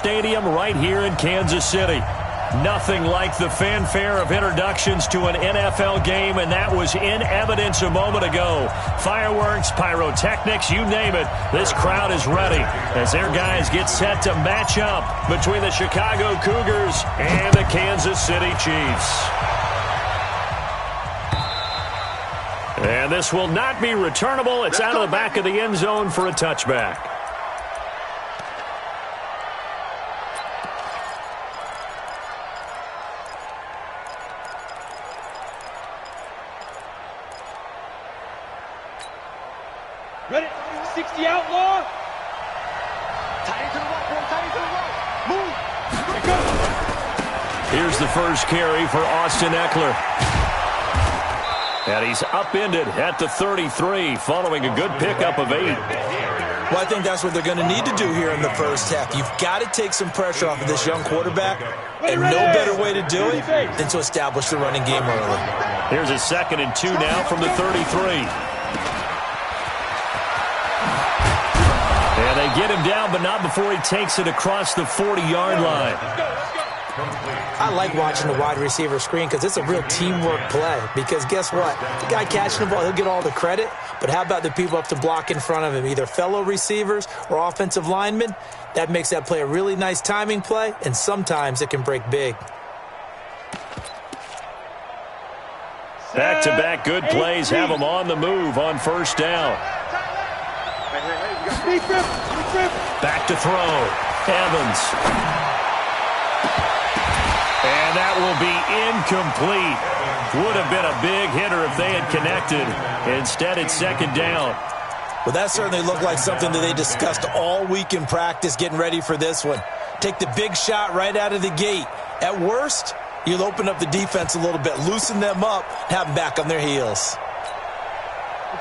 Stadium right here in Kansas City. Nothing like the fanfare of introductions to an NFL game, and that was in evidence a moment ago. Fireworks, pyrotechnics, you name it. This crowd is ready as their guys get set to match up between the Chicago Cougars and the Kansas City Chiefs. And this will not be returnable. It's out of the back of the end zone for a touchback. Ready? 60 outlaw. Tight into the right, boy. Tight into the right. Move. Here goes. Here's the first carry for Austin Eckler. And he's upended at the 33 following a good pickup of 8. Well, I think that's what they're going to need to do here in the first half. You've got to take some pressure off of this young quarterback, and no better way to do it than to establish the running game early. Here's a 2nd and 2 now from the 33. And they get him down, but not before he takes it across the 40-yard line. I like watching the wide receiver screen because it's a real teamwork play. Because guess what? The guy catching the ball, he'll get all the credit. But how about the people up to block in front of him, either fellow receivers or offensive linemen? That makes that play a really nice timing play, and sometimes it can break big. Back-to-back good plays have him on the move on first down. Back to throw. Evans. And that will be incomplete. Would have been a big hitter if they had connected. Instead, it's 2nd down. Well, that certainly looked like something that they discussed all week in practice getting ready for this one. Take the big shot right out of the gate. At worst, you'll open up the defense a little bit, loosen them up, have them back on their heels.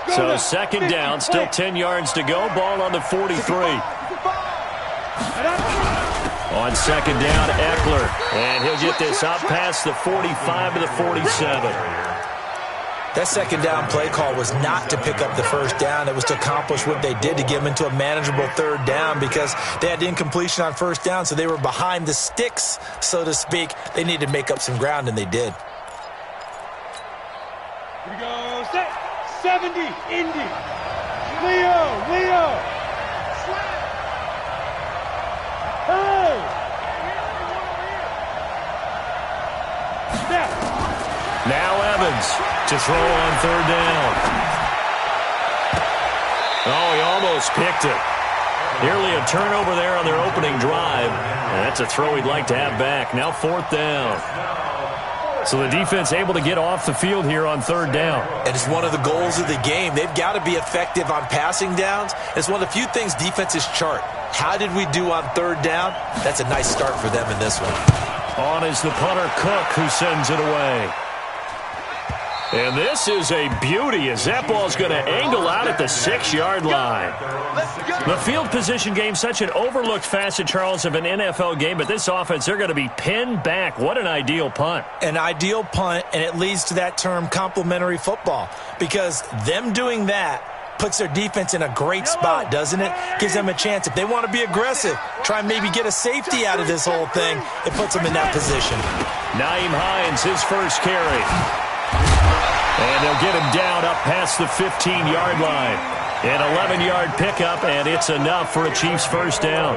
So 2nd down, still 10 yards to go. Ball on the 43. On 2nd down, Eckler. And he'll get this up past the 45 to the 47. That 2nd down play call was not to pick up the first down. It was to accomplish what they did to get them into a manageable 3rd down because they had incompletion on first down, so they were behind the sticks, so to speak. They needed to make up some ground, and they did. Here we go. Set. 70. Indy. Leo. Hey. Snap. Now Evans to throw on 3rd down. Oh, he almost picked it. Nearly a turnover there on their opening drive. And that's a throw he'd like to have back. Now 4th down. So the defense able to get off the field here on 3rd down. And it's one of the goals of the game. They've got to be effective on passing downs. It's one of the few things defenses chart. How did we do on 3rd down? That's a nice start for them in this one. On is the punter, Cook, who sends it away. And this is a beauty as that ball's going to angle out at the 6-yard line. The field position game, such an overlooked facet, Charles, of an NFL game, but this offense, they're going to be pinned back. What an ideal punt. An ideal punt, and it leads to that term complementary football, because them doing that puts their defense in a great spot, doesn't it? Gives them a chance. If they want to be aggressive, try and maybe get a safety out of this whole thing, it puts them in that position. Nyheim Hines, his first carry. And they'll get him down up past the 15-yard line. An 11-yard pickup, and it's enough for a Chiefs first down.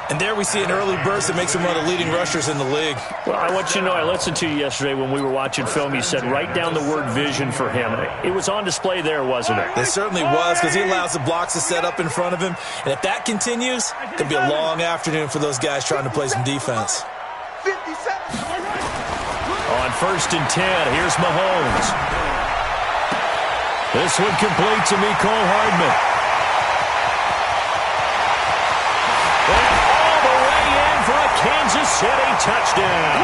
And there we see an early burst that makes him one of the leading rushers in the league. Well, I want you to know, I listened to you yesterday when we were watching film. You said write down the word vision for him. It was on display there, wasn't it? It certainly was, because he allows the blocks to set up in front of him. And if that continues, it could be a long afternoon for those guys trying to play some defense. On 1st and 10, here's Mahomes. This one complete to Mecole Hardman. And all the way in for a Kansas City touchdown.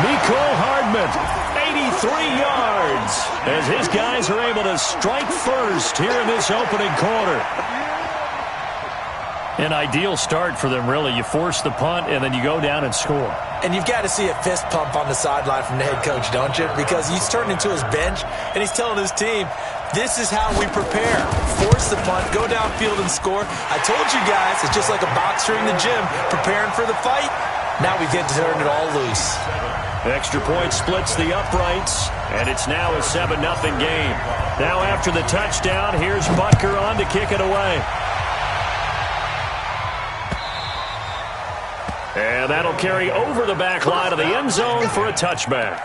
Mecole Hardman, 83 yards, as his guys are able to strike first here in this opening quarter. An ideal start for them, really. You force the punt, and then you go down and score. And you've got to see a fist pump on the sideline from the head coach, don't you? Because he's turned into his bench, and he's telling his team, This is how we prepare. Force the punt, go downfield and score. I told you guys, it's just like a boxer in the gym preparing for the fight. Now we get to turn it all loose. Extra point splits the uprights, and it's now a 7-0 game. Now after the touchdown, here's Butker on to kick it away. And that'll carry over the back line of the end zone for a touchback.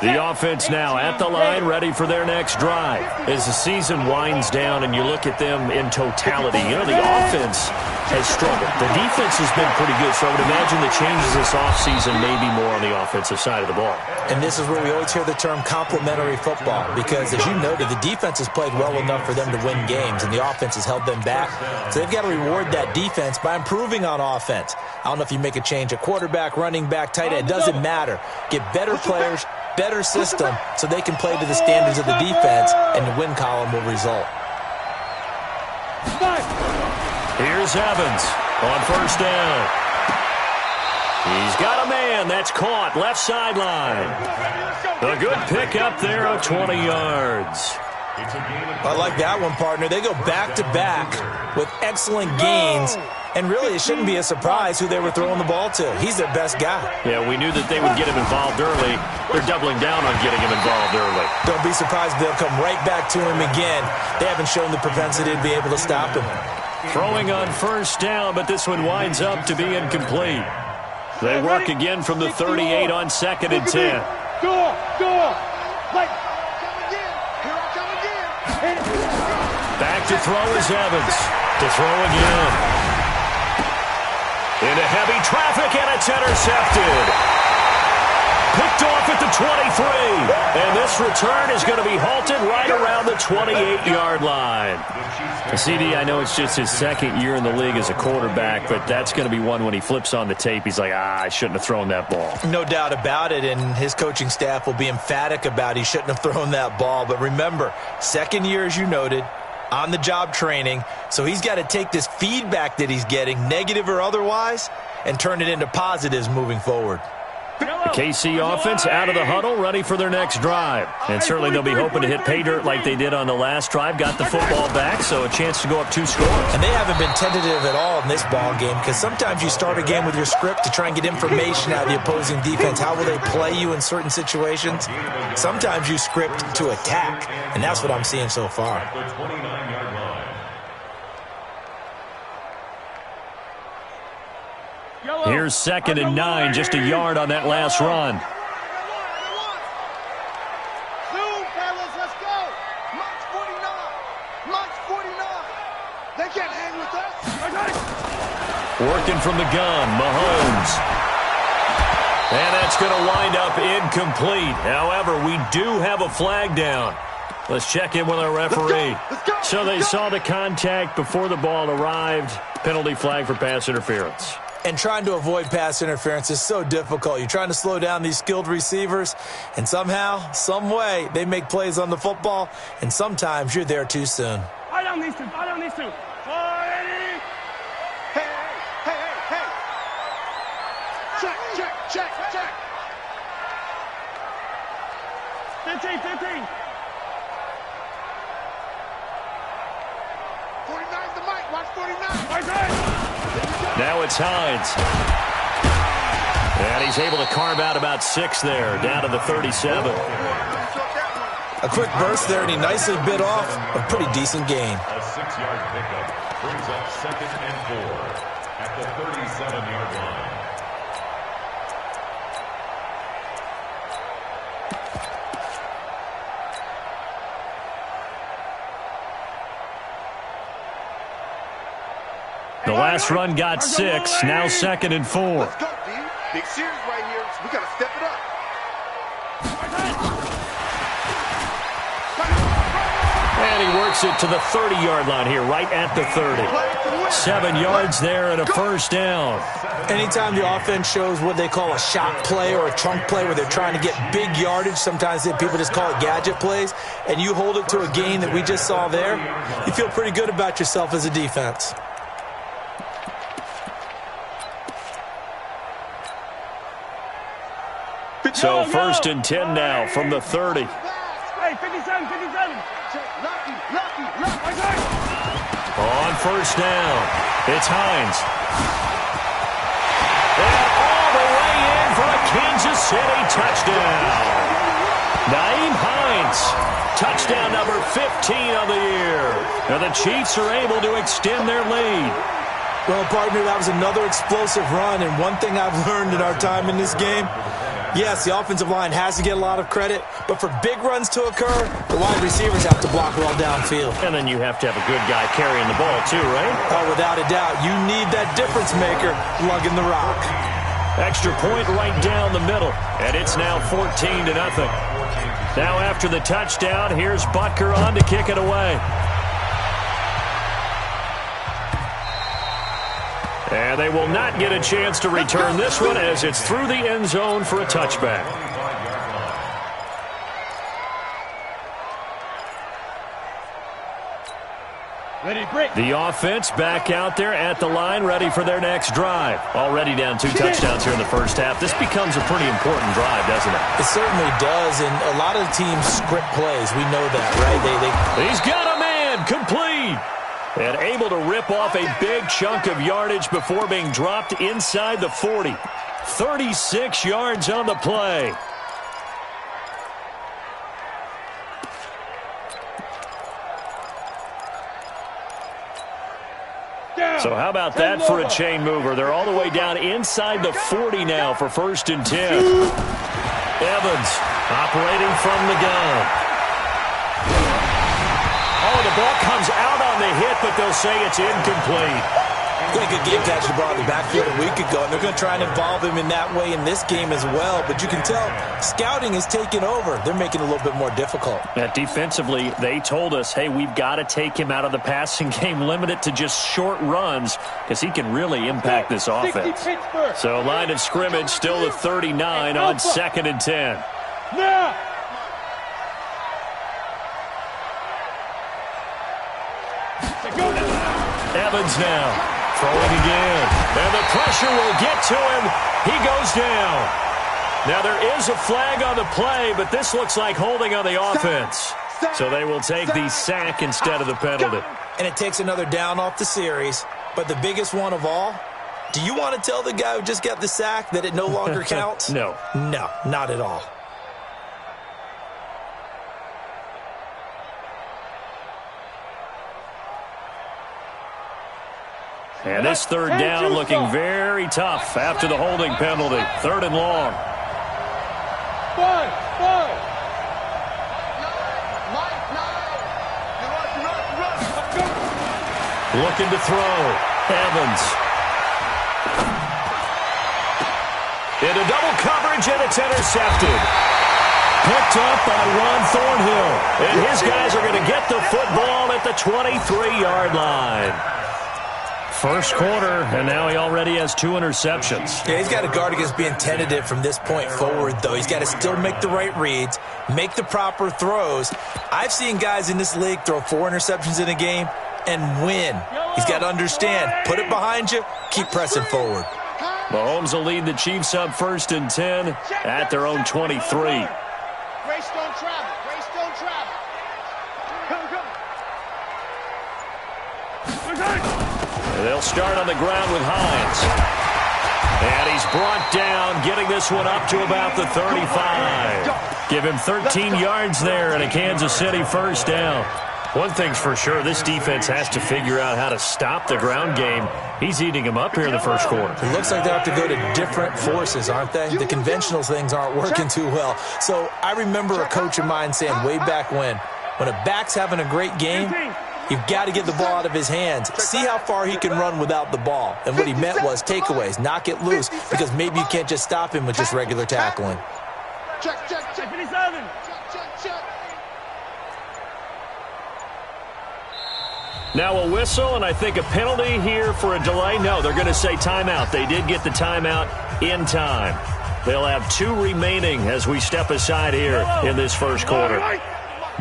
The offense now at the line, ready for their next drive. As the season winds down and you look at them in totality, you know, the offense has struggled. The defense has been pretty good, so I would imagine the changes this offseason may be more on the offensive side of the ball. And this is where we always hear the term complementary football, because as you noted, the defense has played well enough for them to win games, and the offense has held them back. So they've got to reward that defense by improving on offense. I don't know if you make a change at quarterback, running back, tight end. It doesn't matter. Get better players, better system, so they can play to the standards of the defense, and the win column will result. Here's Evans on first down. He's got a man. That's caught. Left sideline. A good pickup there of 20 yards. I like that one, partner. They go back-to-back with excellent gains. And really, it shouldn't be a surprise who they were throwing the ball to. He's their best guy. Yeah, we knew that they would get him involved early. They're doubling down on getting him involved early. Don't be surprised they'll come right back to him again. They haven't shown the propensity to be able to stop him. Throwing on first down, but this one winds up to be incomplete. They work again from the 38 on 2nd and 10. Go! Back to throw is Evans. To throw again. Into heavy traffic, and it's intercepted. Picked off at the 23. And this return is going to be halted right around the 28-yard line. CD, I know it's just his second year in the league as a quarterback, but that's going to be one when he flips on the tape. He's like, I shouldn't have thrown that ball. No doubt about it, and his coaching staff will be emphatic about he shouldn't have thrown that ball. But remember, second year, as you noted, on-the-job training, so he's got to take this feedback that he's getting, negative or otherwise, and turn it into positives moving forward. The KC offense out of the huddle, ready for their next drive. And certainly they'll be hoping to hit pay dirt like they did on the last drive. Got the football back, so a chance to go up 2 scores. And they haven't been tentative at all in this ball game, because sometimes you start a game with your script to try and get information out of the opposing defense. How will they play you in certain situations? Sometimes you script to attack, and that's what I'm seeing so far. Here's 2nd and 9, just a yard on that last run. Let's go. March 49. They can't hang with us. Working from the gun, Mahomes. And that's going to wind up incomplete. However, we do have a flag down. Let's check in with our referee. So they saw the contact before the ball arrived. Penalty flag for pass interference. And trying to avoid pass interference is so difficult. You're trying to slow down these skilled receivers, and somehow, some way, they make plays on the football, and sometimes you're there too soon. I don't need to. Hey. Check. 15. 49's the mic. Watch 49. Now it's Hines. And he's able to carve out about 6 there, down to the 37. A quick burst there, and he nicely bit off a pretty decent gain. A 6-yard pickup brings up 2nd and 4 at the 37-yard line. The last run got 6, now 2nd and 4. Let's go, D. Big series right here. We got to step it up. And he works it to the 30-yard line here, right at the 30. 7 yards there and a first down. Anytime the offense shows what they call a shot play or a chunk play where they're trying to get big yardage, sometimes people just call it gadget plays, and you hold it to a gain that we just saw there, you feel pretty good about yourself as a defense. So first and 10 now from the 30. Hey, 57, 57. On first down, it's Hines. And all the way in for a Kansas City touchdown. Nyheim Hines, touchdown number 15 of the year. And the Chiefs are able to extend their lead. Well, partner, that was another explosive run, and one thing I've learned in our time in this game, yes, the offensive line has to get a lot of credit, but for big runs to occur, the wide receivers have to block well downfield. And then you have to have a good guy carrying the ball too, right? Oh, without a doubt. You need that difference maker lugging the rock. Extra point right down the middle, and it's now 14-0. Now after the touchdown, here's Butker on to kick it away. And they will not get a chance to return this one as it's through the end zone for a touchback. Ready, break. The offense back out there at the line, ready for their next drive. Already down 2 touchdowns here in the first half. This becomes a pretty important drive, doesn't it? It certainly does, and a lot of the teams script plays. We know that, right? He's got a man, complete. And able to rip off a big chunk of yardage before being dropped inside the 40. 36 yards on the play. So how about that for a chain mover? They're all the way down inside the 40 now for first and 10. Evans operating from the gun. Oh, the ball comes out on the hit, but they'll say it's incomplete. Really good game catch the ball in the backfield a week ago, and they're going to try and involve him in that way in this game as well. But you can tell scouting is taking over. They're making it a little bit more difficult. Defensively, they told us, hey, we've got to take him out of the passing game, limit it to just short runs, because he can really impact this offense. So line of scrimmage still at 39 on 2nd and 10. Now. Evans now. Throwing again. And the pressure will get to him. He goes down. Now there is a flag on the play, but this looks like holding on the offense. So they will take the sack instead of the penalty. And it takes another down off the series. But the biggest one of all, do you want to tell the guy who just got the sack that it no longer counts? No. No, not at all. And this third down looking very tough after the holding penalty. 3rd and long. Five. Looking to throw. Evans. Into double coverage, and it's intercepted. Picked up by Ron Thornhill. And his guys are going to get the football at the 23-yard line. First quarter, and now he already has 2 interceptions. Yeah, he's got to guard against being tentative from this point forward, though. He's got to still make the right reads, make the proper throws. I've seen guys in this league throw 4 interceptions in a game and win. He's got to understand, put it behind you, keep pressing forward. Mahomes will lead the Chiefs up 1st and 10 at their own 23. Grace don't travel. They'll start on the ground with Hines. And he's brought down, getting this one up to about the 35. Give him 13 yards there and a Kansas City first down. One thing's for sure, this defense has to figure out how to stop the ground game. He's eating them up here in the first quarter. It looks like they have to go to different forces, aren't they? The conventional things aren't working too well. So I remember a coach of mine saying way back when a back's having a great game, you've got to get the ball out of his hands. See how far he can run without the ball. And what he meant was takeaways, knock it loose, because maybe you can't just stop him with just regular tackling. Check. 57. Now a whistle, and I think a penalty here for a delay. No, they're going to say timeout. They did get the timeout in time. They'll have 2 remaining as we step aside here in this first quarter.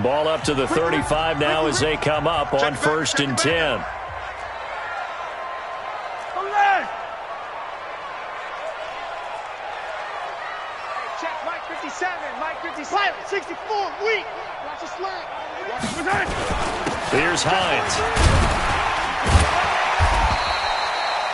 Ball up to the 35 now as they come up on 1st and 10. Check, Mike. 57, Mike 57. 64, weak. Watch your slant. Here's Hines.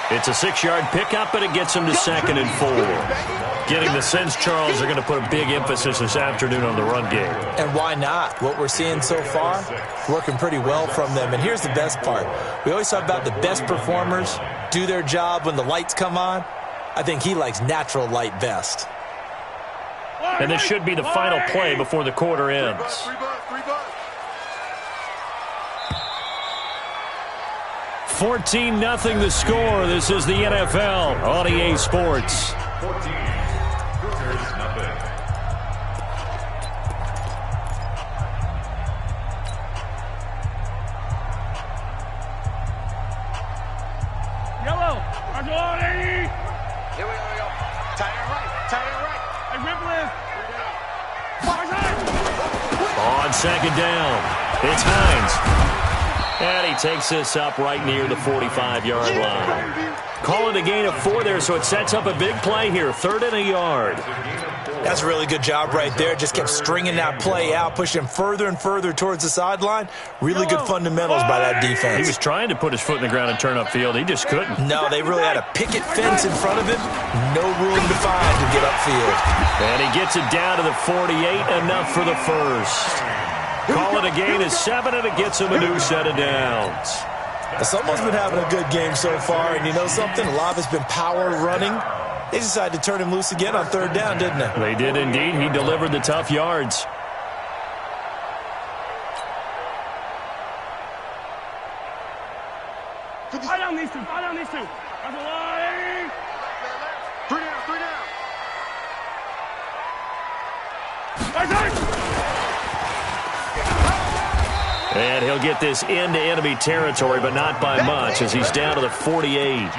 It's a 6-yard pickup, but it gets him to 2nd and 4. Getting the sense, Charles, they're going to put a big emphasis this afternoon on the run game. And why not? What we're seeing so far, working pretty well from them. And here's the best part. We always talk about the best performers do their job when the lights come on. I think he likes natural light best. And this should be the final play before the quarter ends. 14-0 the score. This is the NFL on EA Sports. 14. Cougars, nothing. Yellow. Here we go. Tight end right. Hey, On 2nd down, it's Hines. And he takes this up right near the 45-yard line. Call it a gain of 4 there, so it sets up a big play here. 3rd and a yard. That's a really good job right there. Just kept stringing that play out, pushing further and further towards the sideline. Really good fundamentals by that defense. He was trying to put his foot in the ground and turn upfield. He just couldn't. No, they really had a picket fence in front of him. No room to find to get upfield. And he gets it down to the 48, enough for the first. Call it a gain of 7, and it gets him a new set of downs. Someone's been having a good game so far, and you know something? A lot of it's been power running. They decided to turn him loose again on 3rd down, didn't they? They did indeed. He delivered the tough yards. I down these two. That's a line. 3 down. And he'll get this into enemy territory, but not by much, as he's down to the 48.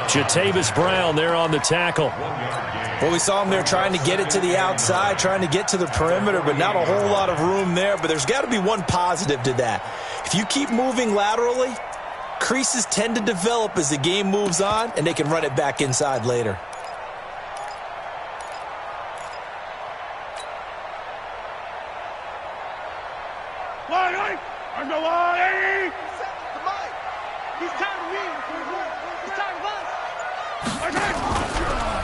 Jatavis Brown there on the tackle. Well, we saw him there trying to get it to the outside, trying to get to the perimeter, but not a whole lot of room there. But there's got to be one positive to that. If you keep moving laterally, creases tend to develop as the game moves on, and they can run it back inside later.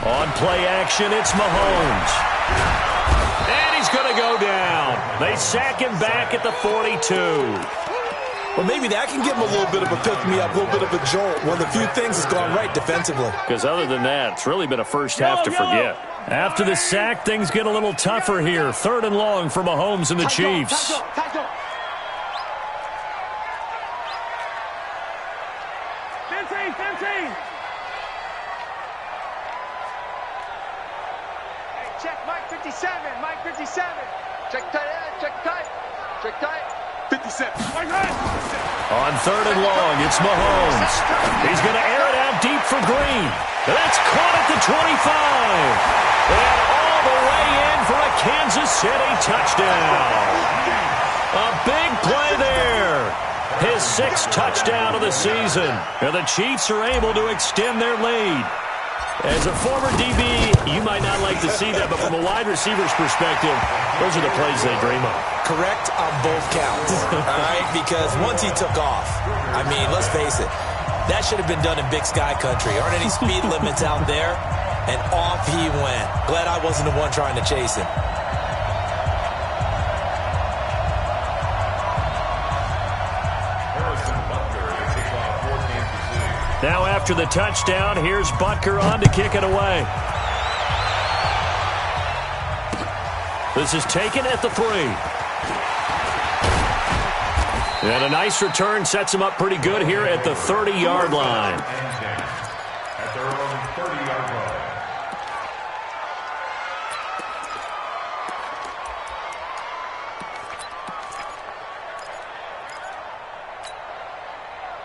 On play action, it's Mahomes. And he's going to go down. They sack him back at the 42. Well, maybe that can give him a little bit of a pick-me-up, a little bit of a jolt. One of the few things that's gone right defensively. Because other than that, it's really been a first half to forget. After the sack, things get a little tougher here. 3rd and long for Mahomes and the Chiefs. On 3rd and long, it's Mahomes. He's going to air it out deep for Green. That's caught at the 25. And all the way in for a Kansas City touchdown. A big play there. His 6th touchdown of the season. And the Chiefs are able to extend their lead. As a former DB, you might not like to see that, but from a wide receiver's perspective, those are the plays they dream of. Correct on both counts, all right? Because once he took off, I mean, let's face it, that should have been done in Big Sky Country. Aren't any speed limits out there? And off he went. Glad I wasn't the one trying to chase him. Now after the touchdown, here's Butker on to kick it away. This is taken at the 3. And a nice return sets him up pretty good here at the 30-yard line. At their own 30-yard line.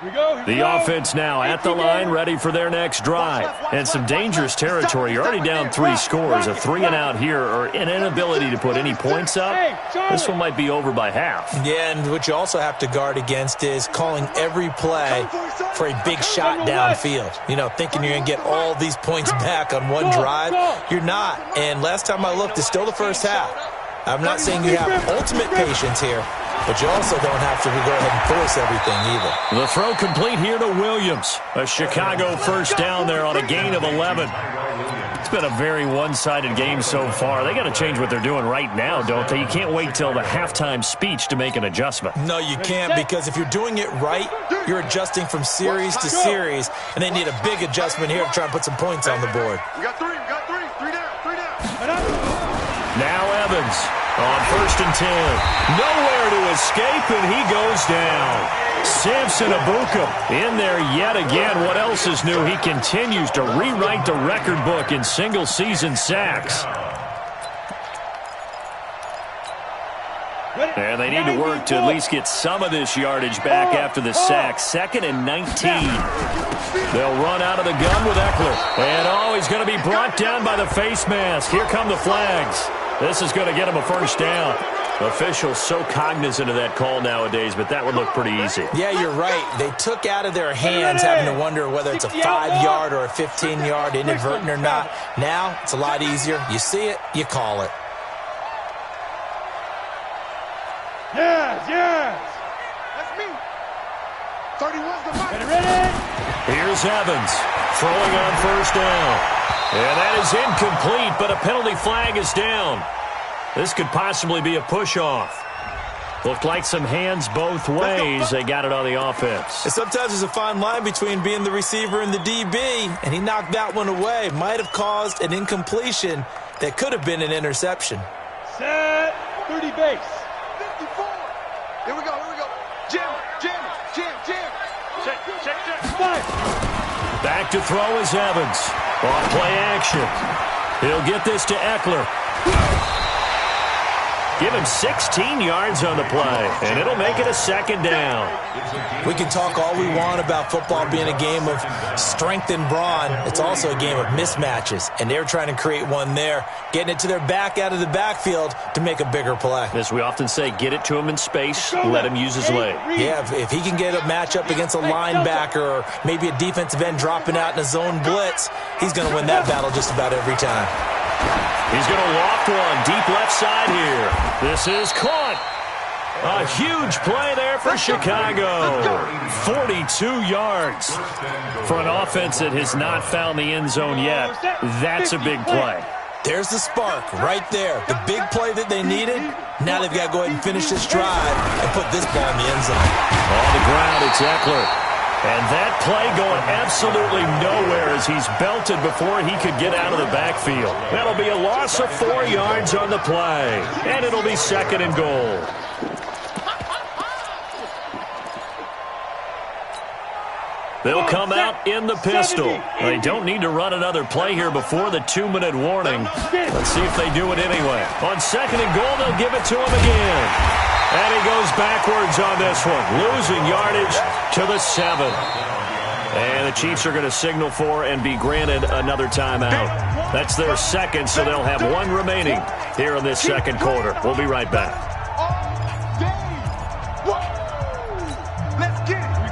The offense now at the line, ready for their next drive. And some dangerous territory. You're already down 3 scores. A 3-and-out here, or an inability to put any points up. This one might be over by half. Yeah, and what you also have to guard against is calling every play for a big shot downfield. You know, thinking you're going to get all these points back on one drive. You're not. And last time I looked, it's still the first half. I'm not saying you have ultimate patience here, but you also don't have to go ahead and force everything either. The throw complete here to Williams. A Chicago first down there on a gain of 11. It's been a very one-sided game so far. They got to change what they're doing right now, don't they? You can't wait till the halftime speech to make an adjustment. No, you can't, because if you're doing it right, you're adjusting from series to series, and they need a big adjustment here to try and put some points on the board. We got three. Three down. Now Evans on 1st and 10. Nowhere to escape, and he goes down. Samson Abuka in there yet again. What else is new? He continues to rewrite the record book in single-season sacks. And they need to work to at least get some of this yardage back after the sack. 2nd and 19. They'll run out of the gun with Eckler. And, he's going to be brought down by the face mask. Here come the flags. This is going to get him a first down. Officials so cognizant of that call nowadays, but that would look pretty easy. Yeah, you're right. They took out of their hands having to wonder whether it's a 5-yard or a 15-yard inadvertent or not. Now, it's a lot easier. You see it, you call it. Yes. That's me. 31's the mark. Ready? Here's Evans throwing on 1st down. And that is incomplete, but a penalty flag is down. This could possibly be a push-off. Looked like some hands both ways. They got it on the offense. And sometimes there's a fine line between being the receiver and the DB, and he knocked that one away. Might have caused an incompletion that could have been an interception. Set. 30 base. 54. Here we go. Jam. Check. 5. Back to throw is Evans. On play action. He'll get this to Eckler. Give him 16 yards on the play, and it'll make it a 2nd down. We can talk all we want about football being a game of strength and brawn. It's also a game of mismatches, and they're trying to create one there, getting it to their back out of the backfield to make a bigger play. As we often say, get it to him in space, let him use his leg. Yeah, if he can get a matchup against a linebacker or maybe a defensive end dropping out in a zone blitz, he's going to win that battle just about every time. He's going to loft one deep left side here. This is caught. A huge play there for Chicago. 42 yards for an offense that has not found the end zone yet. That's a big play. There's the spark right there. The big play that they needed. Now they've got to go ahead and finish this drive and put this ball in the end zone. On the ground, it's Eckler. And that play going absolutely nowhere as he's belted before he could get out of the backfield. That'll be a loss of 4 yards on the play. And it'll be 2nd and goal. They'll come out in the pistol. They don't need to run another play here before the 2-minute warning. Let's see if they do it anyway. On 2nd and goal, they'll give it to him again. And he goes backwards on this one, losing yardage to the 7. And the Chiefs are going to signal for and be granted another timeout. That's their 2nd, so they'll have 1 remaining here in this 2nd quarter. We'll be right back.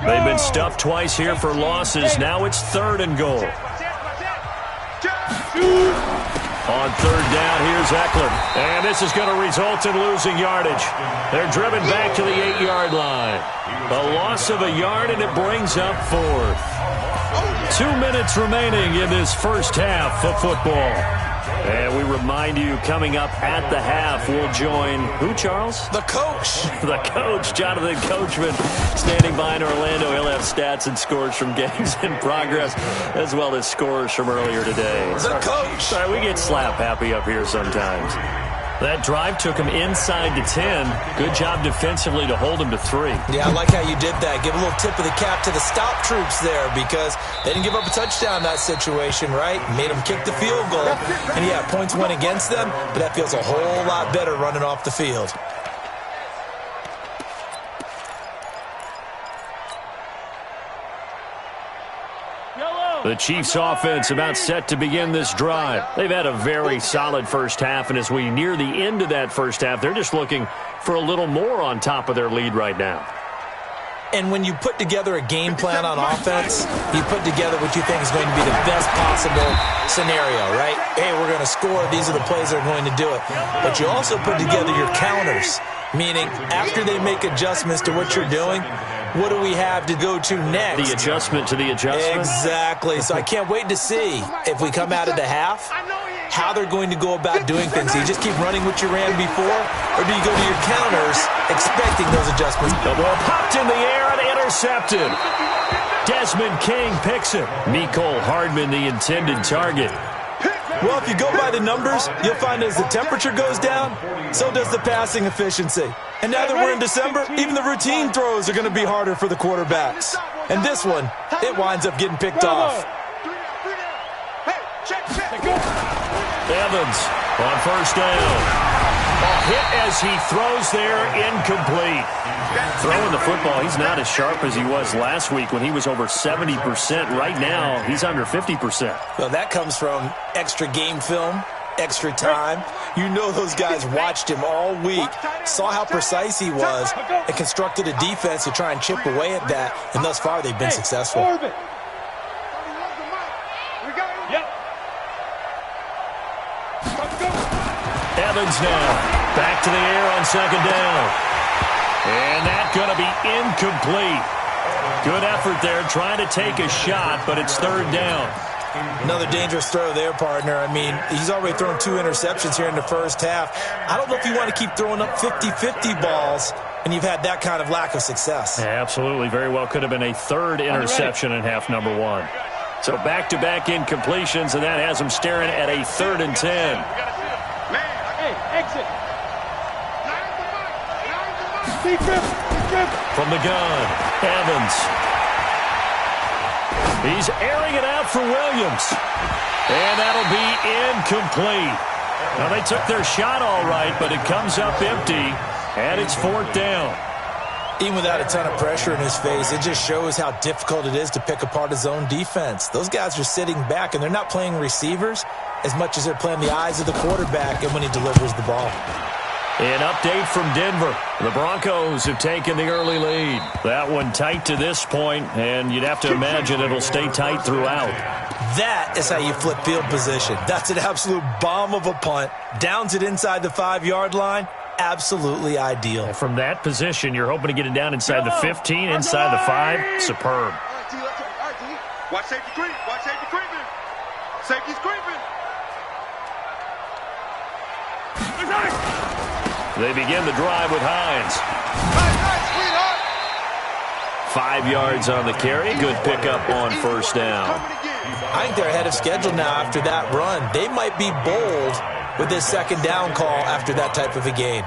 They've been stuffed twice here for losses. Now it's 3rd and goal. On 3rd down, here's Eckler. And this is going to result in losing yardage. They're driven back to the 8-yard line. A loss of a yard, and it brings up 4th. 2 minutes remaining in this first half of football. And we remind you, coming up at the half, we'll join who, Charles? The coach. The coach, Jonathan Coachman, standing by in Orlando. He'll have stats and scores from games in progress, as well as scores from earlier today. The coach. Sorry, we get slap happy up here sometimes. That drive took him inside to 10. Good job defensively to hold him to 3. Yeah, I like how you did that. Give a little tip of the cap to the stop troops there because they didn't give up a touchdown in that situation, right? Made them kick the field goal. And, yeah, points went against them, but that feels a whole lot better running off the field. The Chiefs offense about set to begin this drive. They've had a very solid first half, and as we near the end of that first half, they're just looking for a little more on top of their lead right now. And when you put together a game plan on offense, you put together what you think is going to be the best possible scenario, right? Hey, we're going to score. These are the plays that are going to do it. But you also put together your counters, meaning after they make adjustments to what you're doing, what do we have to go to next? The adjustment to the adjustment? Exactly. So I can't wait to see if we come out of the half, how they're going to go about doing things. Do you just keep running what you ran before, or do you go to your counters expecting those adjustments? The ball popped in the air and intercepted. Desmond King picks it. Mecole Hardman, the intended target. Well, if you go by the numbers, you'll find as the temperature goes down, so does the passing efficiency. And now that we're in December, even the routine throws are going to be harder for the quarterbacks. And this one, it winds up getting picked off. Evans on first down. Hit as he throws there, incomplete. Throwing the football, he's not as sharp as he was last week when he was over 70%. Right now, he's under 50%. Well, that comes from extra game film, extra time. You know those guys watched him all week, saw how precise he was, and constructed a defense to try and chip away at that. And thus far, they've been successful. Evans now. Back to the air on second down. And that's going to be incomplete. Good effort there, trying to take a shot, but it's third down. Another dangerous throw there, partner. I mean, he's already thrown 2 interceptions here in the first half. I don't know if you want to keep throwing up 50-50 balls and you've had that kind of lack of success. Absolutely. Very well could have been a third interception in half number 1. So back-to-back incompletions, and that has him staring at a 3rd and 10. Exit. From the gun, Evans. He's airing it out for Williams. And that'll be incomplete. Now, they took their shot all right, but it comes up empty, and it's 4th down. Even without a ton of pressure in his face, it just shows how difficult it is to pick apart his own defense. Those guys are sitting back, and they're not playing receivers as much as they're playing the eyes of the quarterback and when he delivers the ball. An update from Denver. The Broncos have taken the early lead. That one tight to this point, and you'd have to imagine it'll stay tight throughout. That is how you flip field position. That's an absolute bomb of a punt. Downs it inside the 5-yard line. Absolutely ideal. And from that position, you're hoping to get it down inside the 15, inside the 5. Superb. Watch safety creep. Watch safety creeping. Safety's creeping. They begin the drive with Hines. 5 yards on the carry. Good pickup on first down. I think they're ahead of schedule now after that run. They might be bold with this second down call after that type of a gain.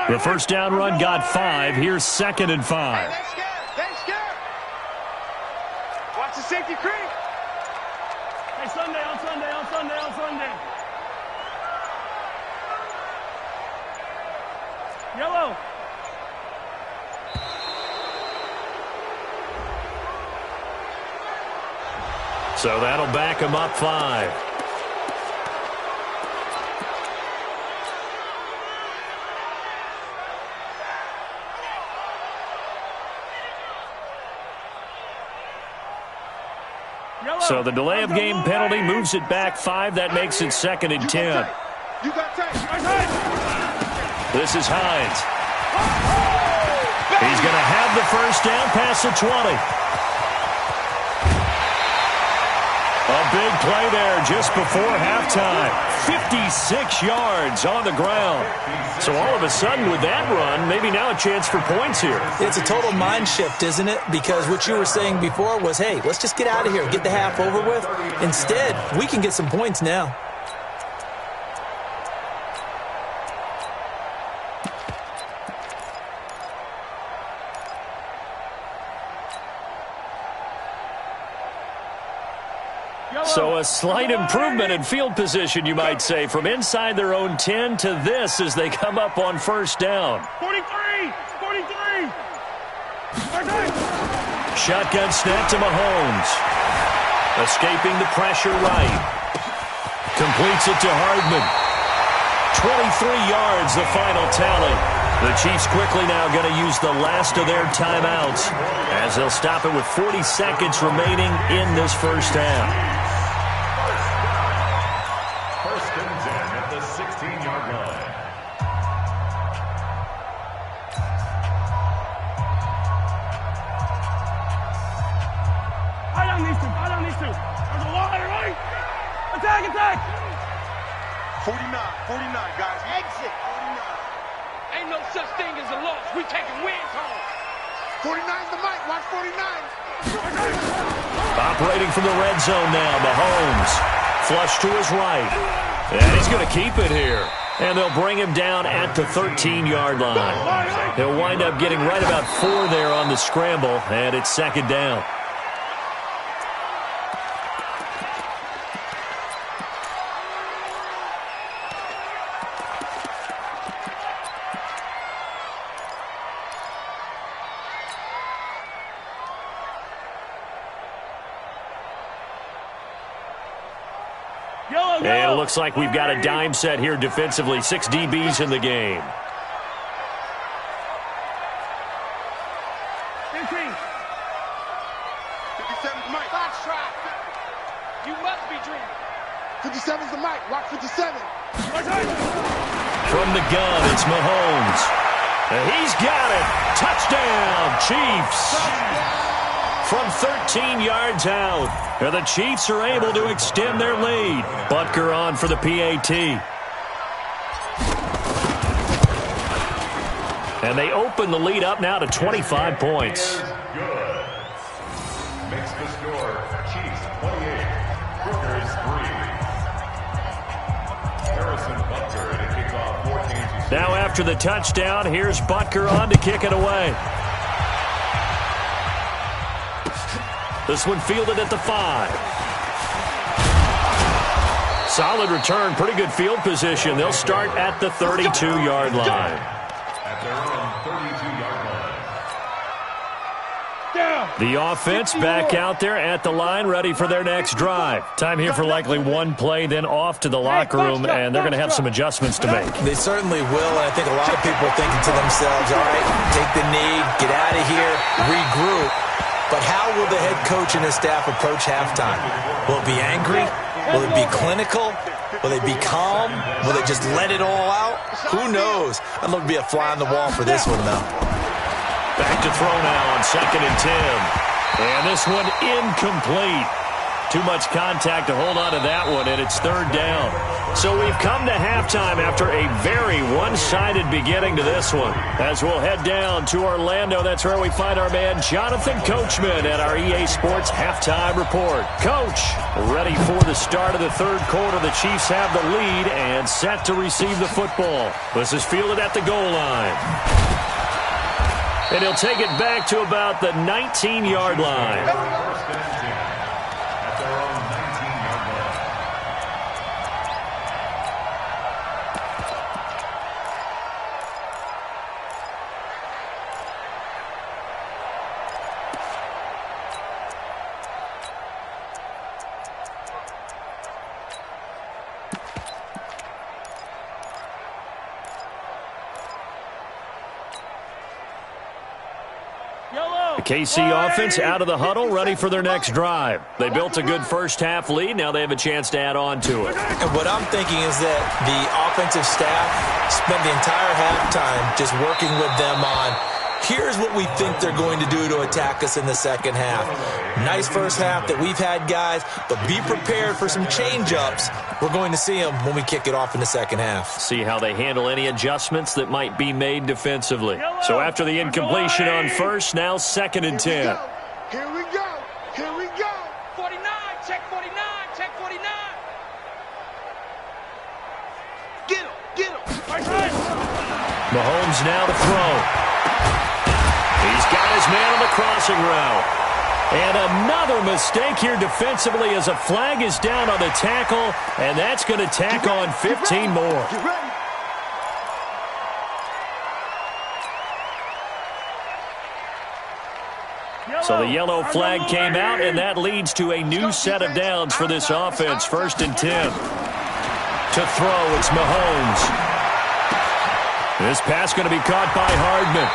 The first down run got 5. Here's 2nd and 5. They scared. Watch the safety creep. Hey, Sunday. Yellow. So that'll back him up 5. So the delay of game penalty moves it back 5. That makes it 2nd and 10. This is Hines. He's going to have the first down past the 20. A big play there just before halftime. 56 yards on the ground. So all of a sudden with that run, maybe now a chance for points here. It's a total mind shift, isn't it? Because what you were saying before was, hey, let's just get out of here, get the half over with. Instead, we can get some points now. So a slight improvement in field position, you might say, from inside their own 10 to this as they come up on first down. 43! 43! Shotgun snap to Mahomes. Escaping the pressure right. Completes it to Hardman. 23 yards, the final tally. The Chiefs quickly now going to use the last of their timeouts as they'll stop it with 40 seconds remaining in this first half. First and 10 at the 16-yard line. I don't need to. There's a lot right. Attack! 49, guys. Exit. 49. Ain't no such thing as a loss. We taking wins home. 49's the mic. Watch 49. Operating from the red zone now, Mahomes. Flush to his right. And he's going to keep it here. And they'll bring him down at the 13-yard line. He'll wind up getting right about 4 there on the scramble, and it's second down. And it looks like we've got a dime set here defensively. 6 DBs in the game. 15. 57's the mic. Foxtrot. You must be dreaming. 57's the mic. Watch 57. From the gun, it's Mahomes. And he's got it. Touchdown, Chiefs. From 13 yards out. And the Chiefs are able to extend their lead. Butker on for the PAT. And they open the lead up now to 25 points. Good. Makes the score Chiefs 28, Brookers 3. Harrison Butker to kick off 14. Now after the touchdown, here's Butker on to kick it away. This one fielded at the 5. Solid return, pretty good field position. They'll start at the 32-yard line. At their own 32-yard line. The offense back out there at the line, ready for their next drive. Time here for likely one play, then off to the locker room, and they're going to have some adjustments to make. They certainly will, and I think a lot of people are thinking to themselves, all right, take the knee, get out of here, regroup. But how will the head coach and his staff approach halftime? Will it be angry? Will it be clinical? Will they be calm? Will they just let it all out? Who knows? I'd love to be a fly on the wall for this one, though. Back to throw now on 2nd and 10. And this one incomplete. Too much contact to hold on to that one, and it's 3rd down. So we've come to halftime after a very one-sided beginning to this one. As we'll head down to Orlando, that's where we find our man Jonathan Coachman at our EA Sports Halftime Report. Coach, ready for the start of the 3rd quarter. The Chiefs have the lead and set to receive the football. This is fielded at the goal line. And he'll take it back to about the 19-yard line. KC offense out of the huddle, ready for their next drive. They built a good first half lead. Now they have a chance to add on to it. And what I'm thinking is that the offensive staff spent the entire halftime just working with them on, here's what we think they're going to do to attack us in the second half. Nice first half that we've had, guys, but be prepared for some change-ups. We're going to see them when we kick it off in the second half. See how they handle any adjustments that might be made defensively. So after the incompletion on first, now 2nd and 10. Here we go. 49, check 49, check 49. Get him. Mahomes now to throw. He's got his man on the crossing route. And another mistake here defensively as a flag is down on the tackle, and that's going to tack on 15 more. So the yellow flag came out, and that leads to a new set of downs for this offense. 1st and 10. To throw, it's Mahomes. This pass going to be caught by Hardman.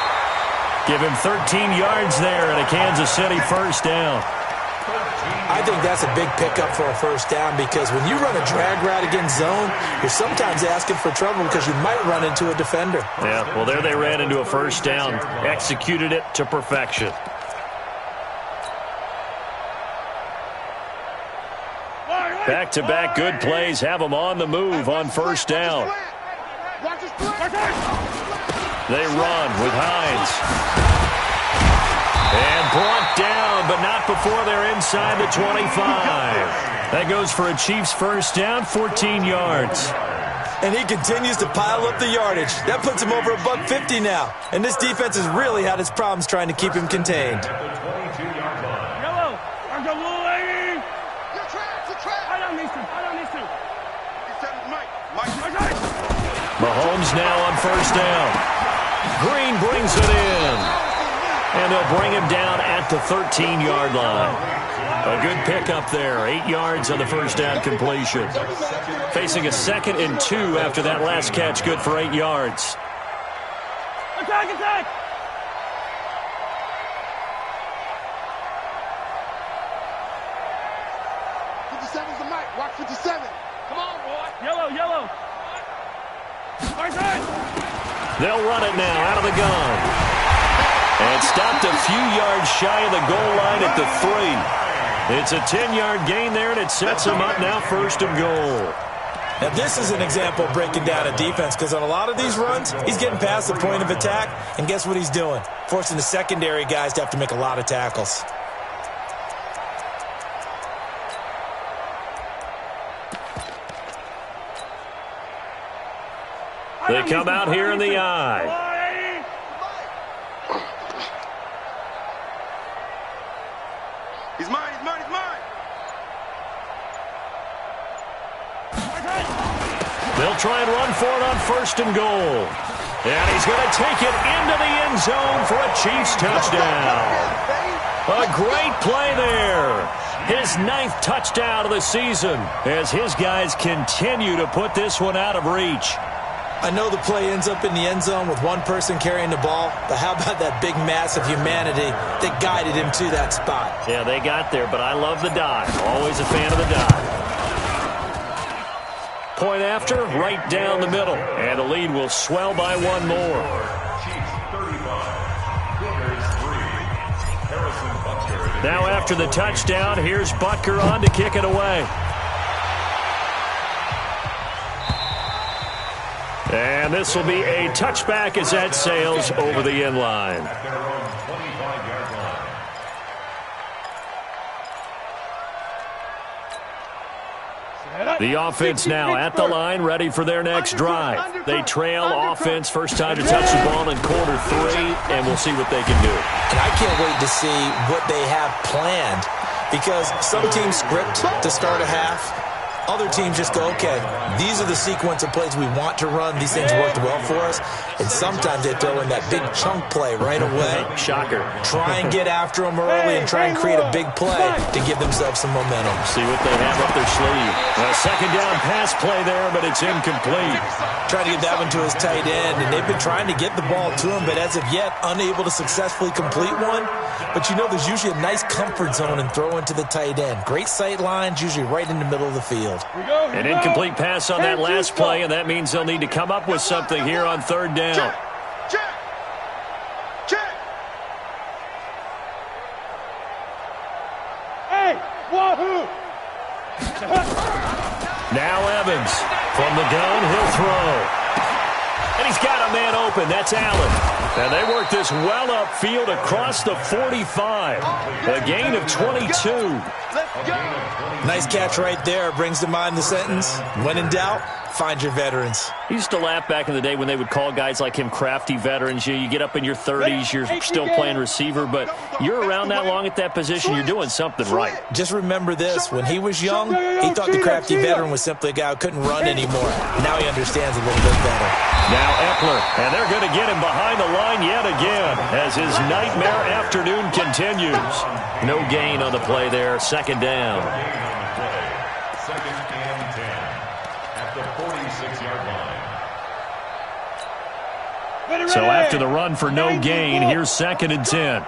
Give him 13 yards there and a Kansas City 1st down. I think that's a big pickup for a 1st down because when you run a drag route against zone, you're sometimes asking for trouble because you might run into a defender. Yeah, well, there they ran into a 1st down. Executed it to perfection. Back-to-back good plays have them on the move on 1st down. They run with Hines. And brought down, but not before they're inside the 25. That goes for a Chiefs 1st down, 14 yards. And he continues to pile up the yardage. That puts him over $150 now. And this defense has really had its problems trying to keep him contained. Mahomes now on 1st down. Green brings it in. And they'll bring him down at the 13-yard line. A good pickup there. 8 yards on the 1st down completion. Facing a 2nd and 2 after that last catch. Good for 8 yards. Attack, attack! Watch 57. Come on, boy. Yellow. They'll run it now out of the gun. And stopped a few yards shy of the goal line at the 3. It's a 10-yard gain there, and it sets them up now 1st and goal. Now, this is an example of breaking down a defense because on a lot of these runs, he's getting past the point of attack, and guess what he's doing? Forcing the secondary guys to have to make a lot of tackles. They come out here in the eye. He's mine. They'll try and run for it on 1st and goal. And he's going to take it into the end zone for a Chiefs touchdown. A great play there. His 9th touchdown of the season as his guys continue to put this one out of reach. I know the play ends up in the end zone with one person carrying the ball, but how about that big mass of humanity that guided him to that spot? Yeah, they got there, but I love the dive. Always a fan of the dive. Point after, right down the middle, and the lead will swell by 1 more. Now after the touchdown, here's Butker on to kick it away. And this will be a touchback as that sails over the end line. The offense now at the line, ready for their next drive. They trail offense, first time to touch the ball in quarter 3, and we'll see what they can do. And I can't wait to see what they have planned because some teams script to start a half. Other teams just go, okay, these are the sequence of plays we want to run. These things worked well for us. And sometimes they throw in that big chunk play right away. Shocker. Try and get after them early and try and create a big play to give themselves some momentum. See what they have up their sleeve. A 2nd down pass play there, but it's incomplete. Trying to get that one to his tight end, and they've been trying to get the ball to him, but as of yet, unable to successfully complete one. But you know there's usually a nice comfort zone in throwing to the tight end. Great sight lines, usually right in the middle of the field. An incomplete pass on that last play, and that means they'll need to come up with something here on 3rd down. Check. Hey, wahoo! Now Evans from the gun, he'll throw. And he's got a man open. That's Allen. And they work this well upfield across the 45. A gain of 22. Nice catch right there. Brings to mind the sentence, when in doubt, find your veterans. I used to laugh back in the day when they would call guys like him crafty veterans. You get up in your 30s, you're still playing receiver, but you're around that long at that position, you're doing something right. Just remember this. When he was young, he thought the crafty veteran was simply a guy who couldn't run anymore. Now he understands a little bit better. Now Eckler, and they're going to get him behind the line yet again as his nightmare afternoon continues. No gain on the play there, second down. Second and 10 at the 46-yard line. So after the run for no gain, here's second and 10.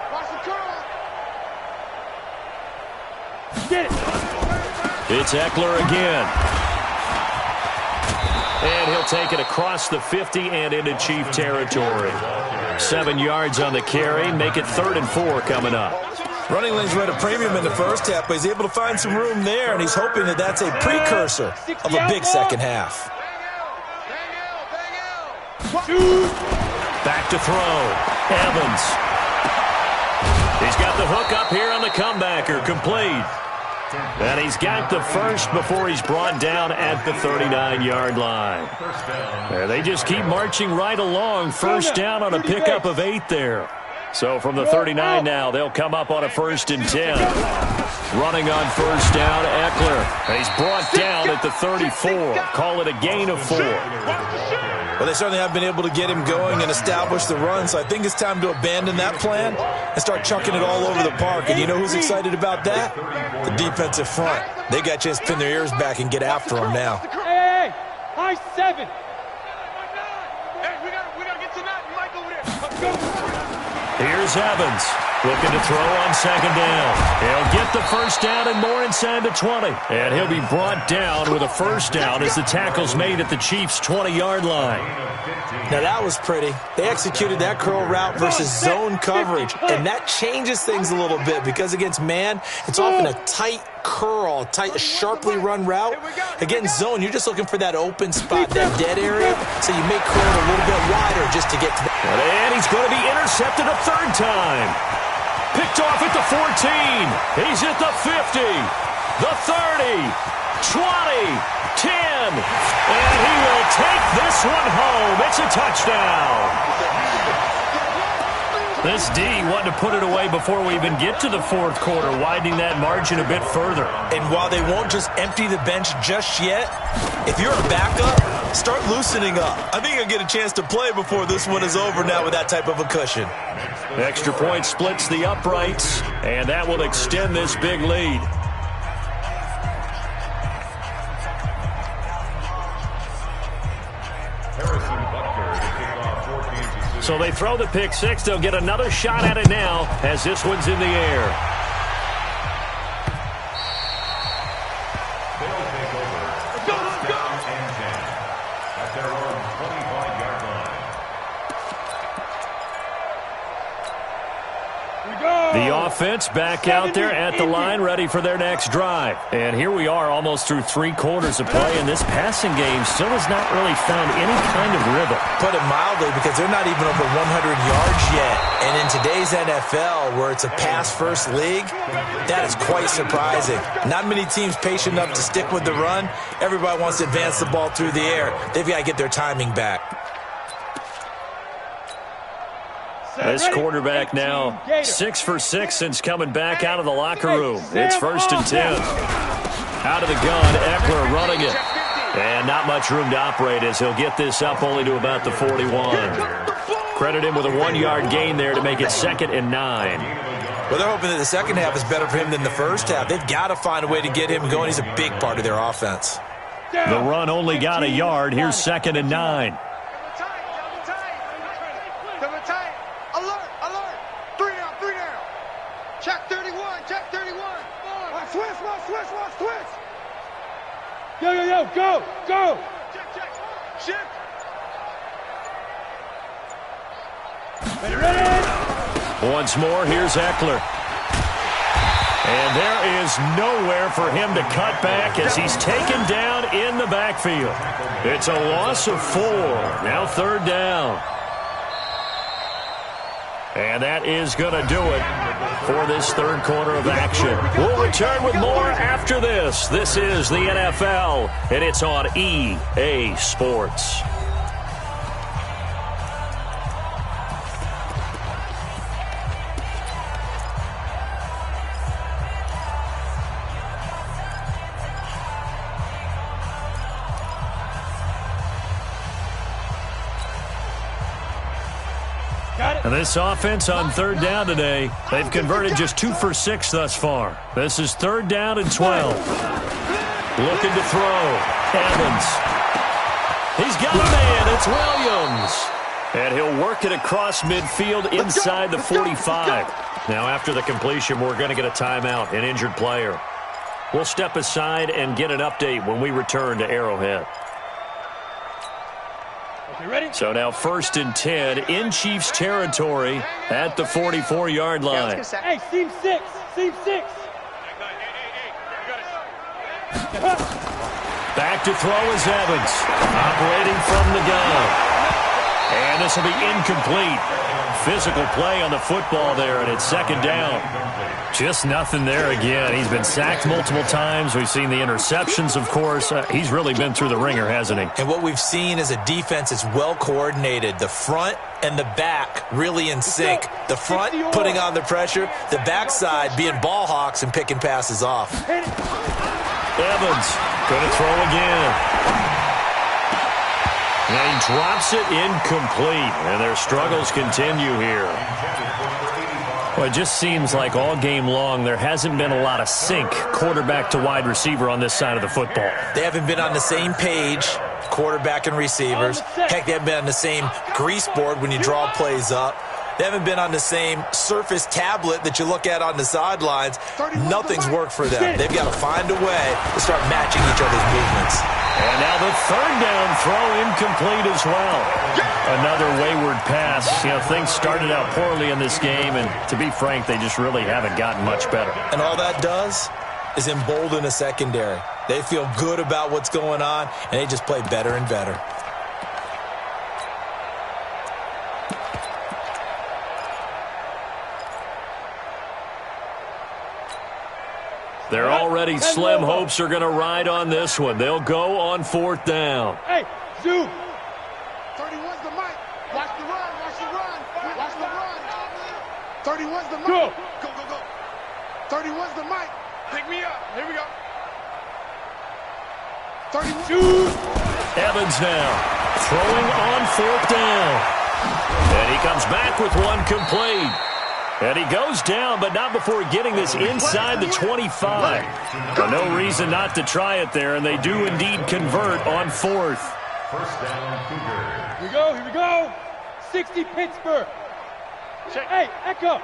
It's Eckler again. And he'll take it across the 50 and into Chief territory. 7 yards on the carry. Make it 3rd and 4 coming up. Running lanes were at a premium in the first half, but he's able to find some room there, and he's hoping that that's a precursor of a big second half. Back to throw. Evans. He's got the hook up here on the comebacker. Complete. And he's got the first before he's brought down at the 39-yard line. There, they just keep marching right along. First down on a pickup of 8 there. So from the 39 now, they'll come up on a 1st and 10. Running on first down, Eckler. And he's brought down at the 34. Call it a gain of 4. Well, they certainly have been able to get him going and establish the run, so I think it's time to abandon that plan and start chucking it all over the park. And you know who's excited about that? The defensive front. They got a chance to pin their ears back and get after him now. Hey, high 7. Hey, we gotta get to that. Mike over there. Let's go. Here's Evans, looking to throw on second down. He'll get the first down and more inside the 20. And he'll be brought down with a first down as the tackle's made at the Chiefs' 20-yard line. Now that was pretty. They executed that curl route versus zone coverage, and that changes things a little bit because against man, it's often a tight curl, a sharply run route. Against zone, you're just looking for that open spot, that dead area, so you make curl a little bit wider just to get to that. And he's going to be intercepted a 3rd time. Picked off at the 14. He's at the 50, the 30, 20, 10. And he will take this one home. It's a touchdown. This D wanting to put it away before we even get to the 4th quarter, widening that margin a bit further. And while they won't just empty the bench just yet, if you're a backup, start loosening up. I think you'll get a chance to play before this one is over now with that type of a cushion. Extra point splits the uprights, and that will extend this big lead. So they throw the pick 6. They'll get another shot at it now as this one's in the air. They'll take over. First down and 10 at their own 25-yard line. The offense back out there at the line, ready for their next drive. And here we are almost through 3 quarters of play, and this passing game still has not really found any kind of rhythm. Put it mildly, because they're not even over 100 yards yet. And in today's NFL, where it's a pass-first league, that is quite surprising. Not many teams patient enough to stick with the run. Everybody wants to advance the ball through the air. They've got to get their timing back. This quarterback now 6 for 6 since coming back out of the locker room. It's 1st and 10. Out of the gun, Eckler running it. And not much room to operate as he'll get this up only to about the 41. Credit him with a 1-yard gain there to make it 2nd and 9. Well, they're hoping that the second half is better for him than the first half. They've got to find a way to get him going. He's a big part of their offense. The run only got a yard. Here's 2nd and 9. Yo, go! Check. Shift. Ready? Once more, here's Eckler. And there is nowhere for him to cut back as he's taken down in the backfield. It's a loss of 4. Now 3rd down. And that is going to do it for this third quarter of action. We'll return with more after this. This is the NFL, and it's on EA Sports. And this offense on third down today, they've converted just 2 for 6 thus far. This is 3rd down and 12. Looking to throw. Evans. He's got a man. It's Williams. And he'll work it across midfield inside the 45. Now after the completion, we're going to get a timeout, an injured player. We'll step aside and get an update when we return to Arrowhead. So now 1st and 10 in Chiefs territory at the 44-yard line. Hey, seam 6. Seam 6. Back to throw is Evans. Operating from the gun. And this will be incomplete. Physical play on the football there, and it's 2nd down. Just nothing there again. He's been sacked multiple times. We've seen the interceptions, of course. He's really been through the ringer, hasn't he? And what we've seen is a defense that's well coordinated. The front and the back really in sync. The front putting on the pressure. The backside being ball hawks and picking passes off. Evans going to throw again. And he drops it incomplete. And their struggles continue here. Well, it just seems like all game long there hasn't been a lot of sync quarterback to wide receiver on this side of the football. They haven't been on the same page, quarterback and receivers. Heck, they haven't been on the same grease board when you draw plays up. They haven't been on the same surface tablet that you look at on the sidelines. Nothing's worked for them. They've got to find a way to start matching each other's movements. And now the 3rd down throw incomplete as well. Another wayward pass. You know, things started out poorly in this game, and to be frank, they just really haven't gotten much better. And all that does is embolden a secondary. They feel good about what's going on, and they just play better and better. They're already slim hopes are going to ride on this one. They'll go on 4th down. Hey, zoom. 31's the mic. Watch the run. Watch the run. Watch the run. 31's the mic. Go. Go, go, go. 31's the mic. Pick me up. Here we go. 32. Evans now throwing on 4th down. And he comes back with one complete. And he goes down, but not before getting this inside the 25. But no reason not to try it there, and they do indeed convert on 4th. 1st down, Cougar. Here we go. Here we go. 60 Pittsburgh. Hey, Echo.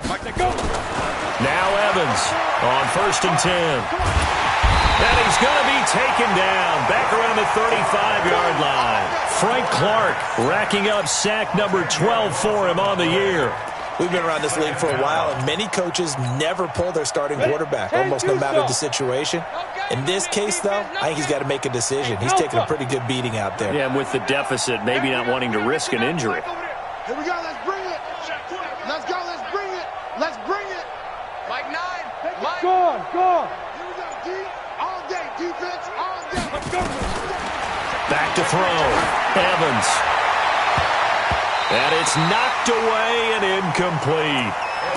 Mike, go. Now Evans on 1st and 10. And he's going to be taken down back around the 35-yard line. Frank Clark racking up sack number 12 for him on the year. We've been around this league for a while, and many coaches never pull their starting quarterback, almost no matter the situation. In this case, though, I think he's got to make a decision. He's taking a pretty good beating out there. Yeah, and with the deficit, maybe not wanting to risk an injury. Here we go. Let's bring it. Let's go. Let's bring it. Let's bring it. Mike 9. Mike. Go on, go on. Here we go, D. All day. Defense all day. Let's go. Back to throw. Evans. And it's knocked away and incomplete.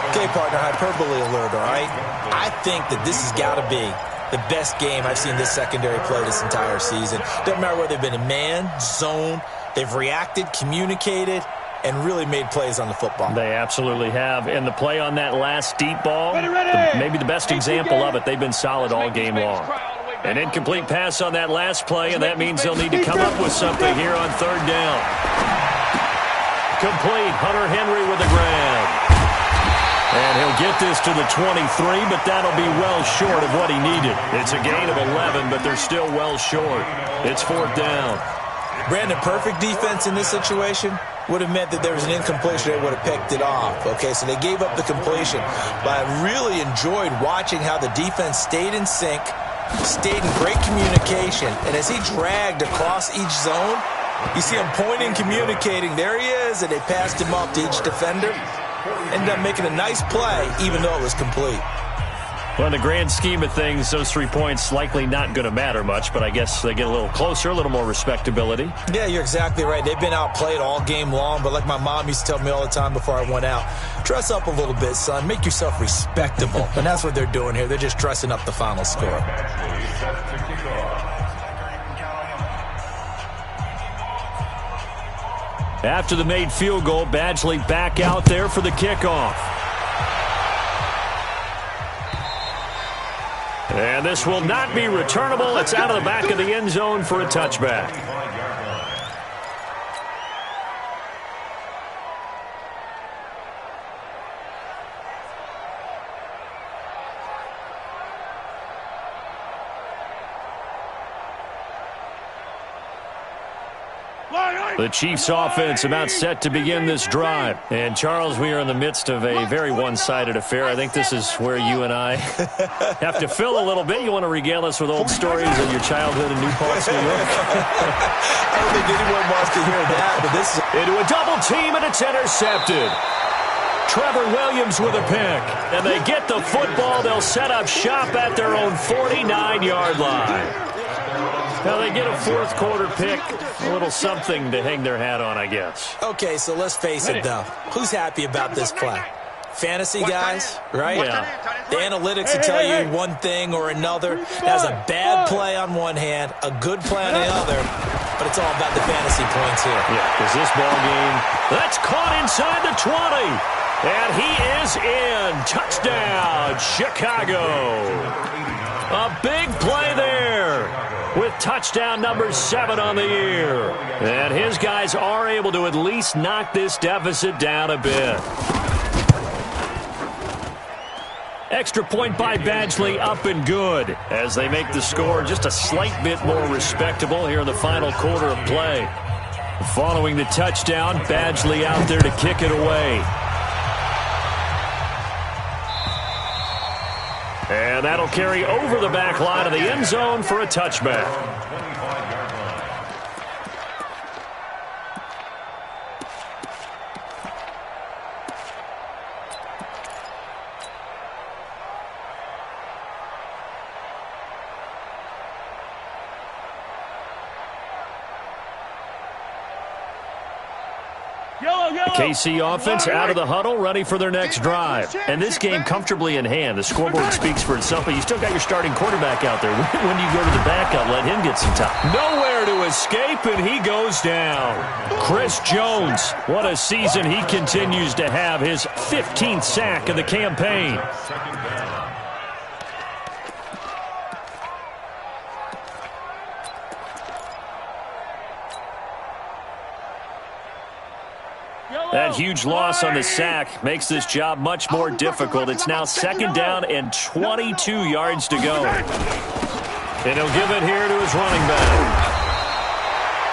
Okay, partner, hyperbole alert, all right? I think that this has got to be the best game I've seen this secondary play this entire season. Doesn't matter whether they've been in man, zone, they've reacted, communicated, and really made plays on the football. They absolutely have. And the play on that last deep ball, maybe the best example of it, they've been solid all game long. An incomplete pass on that last play, and that means they'll need to come up with something here on 3rd down. Complete. Hunter Henry with the grab. And he'll get this to the 23, but that'll be well short of what he needed. It's a gain of 11, but they're still well short. It's 4th down. Brandon, perfect defense in this situation would have meant that there was an incompletion. They would have picked it off. Okay, so they gave up the completion. But I really enjoyed watching how the defense stayed in sync, stayed in great communication, and as he dragged across each zone, You see him pointing, communicating. There he is, and they passed him off to each defender. Ended up making a nice play, even though it was complete. Well, in the grand scheme of things, those 3 points likely not going to matter much, but I guess they get a little closer, a little more respectability. Yeah, you're exactly right. They've been outplayed all game long, but like my mom used to tell me all the time before I went out, dress up a little bit, son. Make yourself respectable. And that's what they're doing here. They're just dressing up the final score. After the made field goal, Badgley back out there for the kickoff. And this will not be returnable. It's out of the back of the end zone for a touchback. The Chiefs offense about set to begin this drive. And Charles, we are in the midst of a very one-sided affair. I think this is where you and I have to fill a little bit. You want to regale us with old stories of your childhood in New Paltz, New York? I don't think anyone wants to hear that, but this is... Into a double team, and it's intercepted. Trevor Williams with a pick. And they get the football. They'll set up shop at their own 49-yard line. Now they get a fourth quarter pick, a little something to hang their hat on, I guess. Okay, so let's face it, though. Who's happy about this play? Fantasy guys, right? Yeah. The analytics will tell you one thing or another. Has a bad play on one hand, a good play on the other, but it's all about the fantasy points here. Yeah, because this ball game, that's caught inside the 20. And he is in. Touchdown, Chicago. A big play there with touchdown number 7 on the year. And his guys are able to at least knock this deficit down a bit. Extra point by Badgley, up and good, as they make the score just a slight bit more respectable here in the final quarter of play. Following the touchdown, Badgley out there to kick it away. And that'll carry over the back line of the end zone for a touchback. KC offense out of the huddle, ready for their next drive. And this game comfortably in hand. The scoreboard speaks for itself, but you still got your starting quarterback out there. When you go to the backup, let him get some time. Nowhere to escape, and he goes down. Chris Jones, what a season he continues to have. His 15th sack of the campaign. That huge loss on the sack makes this job much more difficult. It's now 2nd down and 22 yards to go. And he'll give it here to his running back.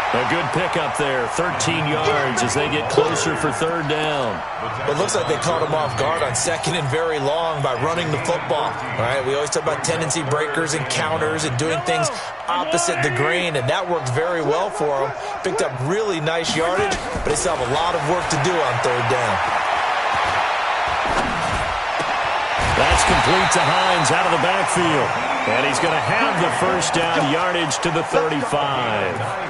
A good pickup there, 13 yards as they get closer for 3rd down. It looks like they caught him off guard on 2nd and very long by running the football. All right, we always talk about tendency breakers and counters and doing things opposite the grain, and that worked very well for him. Picked up really nice yardage, but they still have a lot of work to do on 3rd down. That's complete to Hines out of the backfield. And he's going to have the 1st down yardage to the 35.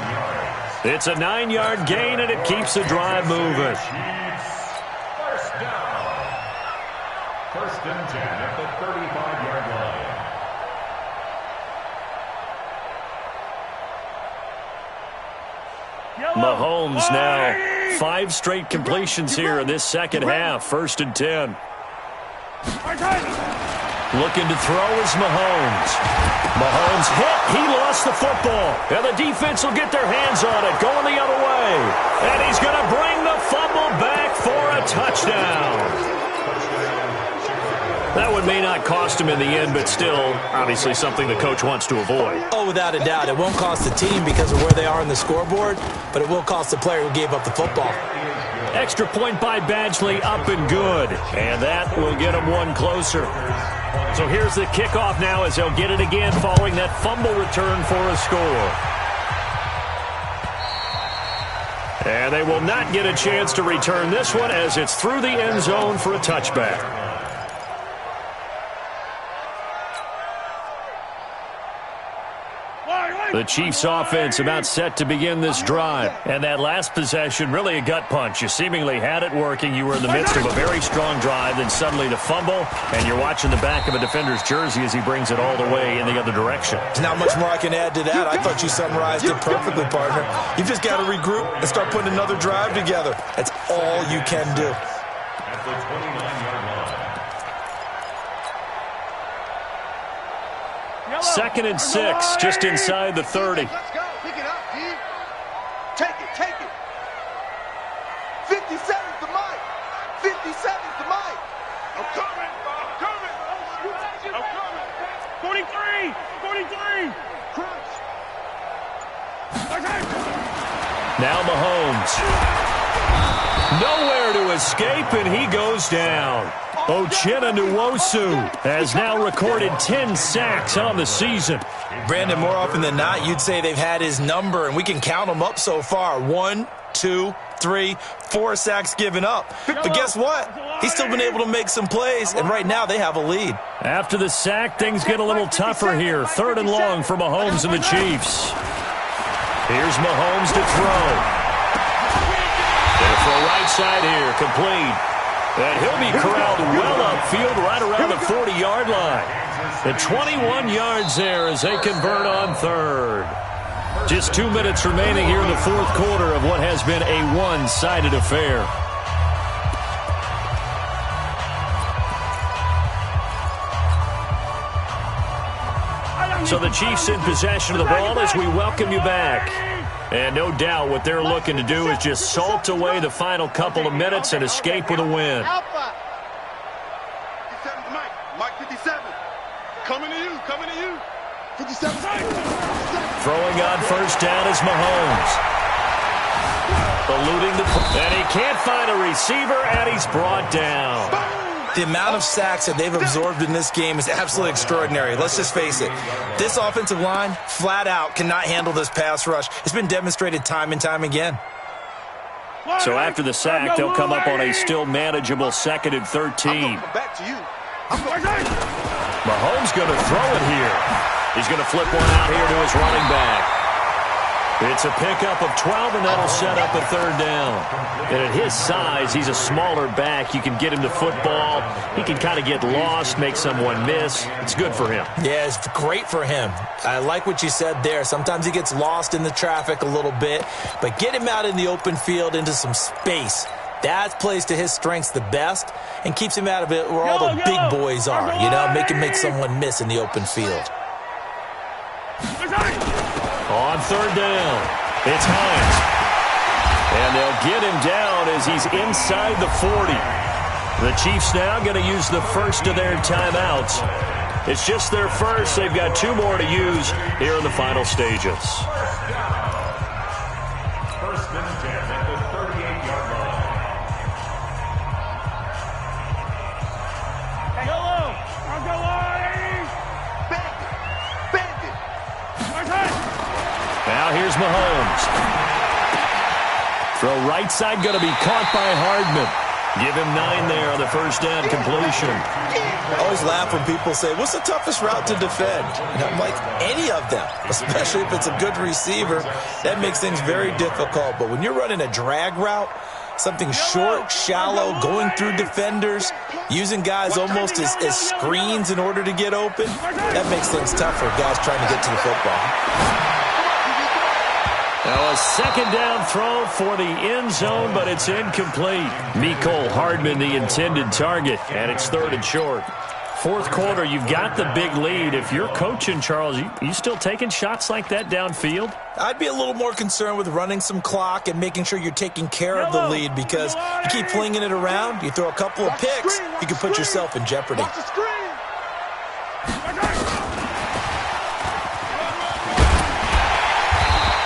It's a 9-yard gain, and it keeps the drive moving. 1st down. 1st and 10 at the 35-yard line. Mahomes now 5 straight completions here in this second half. 1st and 10. Looking to throw is Mahomes. Mahomes hit. He lost the football. And the defense will get their hands on it. Going the other way. And he's going to bring the fumble back for a touchdown. That one may not cost him in the end, but still, obviously something the coach wants to avoid. Oh, without a doubt. It won't cost the team because of where they are on the scoreboard, but it will cost the player who gave up the football. Extra point by Badgley, up and good. And that will get him one closer. So here's the kickoff now as they'll get it again following that fumble return for a score. And they will not get a chance to return this one as it's through the end zone for a touchback. The Chiefs offense about set to begin this drive. And that last possession, really a gut punch. You seemingly had it working. You were in the midst of a very strong drive. Then suddenly the fumble, and you're watching the back of a defender's jersey as he brings it all the way in the other direction. There's not much more I can add to that. I thought you summarized it perfectly, partner. You've just got to regroup and start putting another drive together. That's all you can do. At the 29-yard line. 2nd and 6, just inside the 30. Let's go. Pick it up, D. Take it, take it. 57's the mic. 57's the mic. I'm coming. I'm coming. I'm coming. 43. 43. Crunch. Now Mahomes. Nowhere to escape, and he goes down. Uchenna Nwosu has now recorded 10 sacks on the season. Brandon, more often than not, you'd say they've had his number, and we can count them up so far. 1, 2, 3, 4 sacks given up. But guess what? He's still been able to make some plays, and right now they have a lead. After the sack, things get a little tougher here. 3rd and long for Mahomes and the Chiefs. Here's Mahomes to throw. Gonna throw right side here, complete. And he'll be corralled well upfield right around the 40-yard line. The 21 yards there as they convert on 3rd. Just 2 minutes remaining here in the 4th quarter of what has been a one-sided affair. So the Chiefs in possession of the ball as we welcome you back. And no doubt what they're looking to do is just salt away the final couple of minutes and escape with a win. Alpha. 57's Mike. Mike 57. Coming to you. Coming to you. 57. Throwing on first down is Mahomes. Eluding the... And he can't find a receiver, and he's brought down. The amount of sacks that they've absorbed in this game is absolutely extraordinary. Let's just face it. This offensive line, flat out, cannot handle this pass rush. It's been demonstrated time and time again. So after the sack, they'll come up on a still manageable 2nd and 13. Back to you. Mahomes going to throw it here. He's going to flip one out here to his running back. It's a pickup of 12, and that'll set up a 3rd down. And at his size, he's a smaller back. You can get him the football. He can kind of get lost, make someone miss. It's good for him. Yeah, it's great for him. I like what you said there. Sometimes he gets lost in the traffic a little bit, but get him out in the open field into some space. That plays to his strengths the best and keeps him out of it where all the big boys are, you know, make someone miss in the open field. On 3rd down, it's Hines. And they'll get him down as he's inside the 40. The Chiefs now going to use the first of their timeouts. It's just their first. They've got 2 more to use here in the final stages. 1st and 10 at the 38-yard line. Hello. I'll go Bandit. Now here's Mahomes. Throw right side going to be caught by Hardman. Give him 9 there on the first down completion. I always laugh when people say, what's the toughest route to defend? And I'm like, any of them, especially if it's a good receiver. That makes things very difficult. But when you're running a drag route, something short, shallow, going through defenders, using guys almost as screens in order to get open, that makes things tough for guys trying to get to the football. Now a 2nd down throw for the end zone, but it's incomplete. Mecole Hardman, the intended target, and it's 3rd and short. 4th quarter, you've got the big lead. If you're coaching, Charles, you still taking shots like that downfield? I'd be a little more concerned with running some clock and making sure you're taking care of the lead, because you keep flinging it around, you throw a couple of picks, you can put yourself in jeopardy. Watch the screen.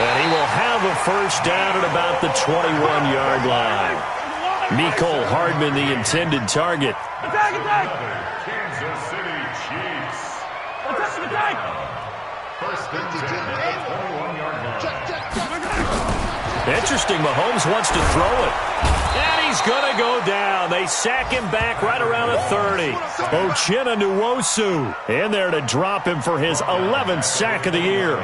And he will have a first down at about the 21-yard line. Mecole Hardman, the intended target. Attack, attack. Kansas City Chiefs. Attack. 1st and 10 at the 21-yard line. Check. Interesting, Mahomes wants to throw it. And he's going to go down. They sack him back right around the 30. Uchenna Nwosu in there to drop him for his 11th sack of the year.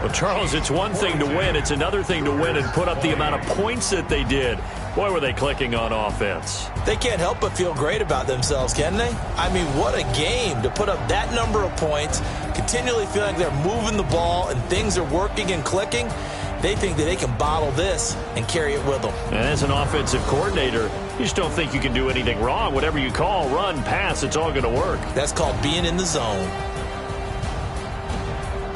Well, Charles, it's one thing to win. It's another thing to win and put up the amount of points that they did. Boy, were they clicking on offense. They can't help but feel great about themselves, can they? I mean, what a game to put up that number of points, continually feeling like they're moving the ball and things are working and clicking. They think that they can bottle this and carry it with them. And as an offensive coordinator, you just don't think you can do anything wrong. Whatever you call, run, pass, it's all going to work. That's called being in the zone.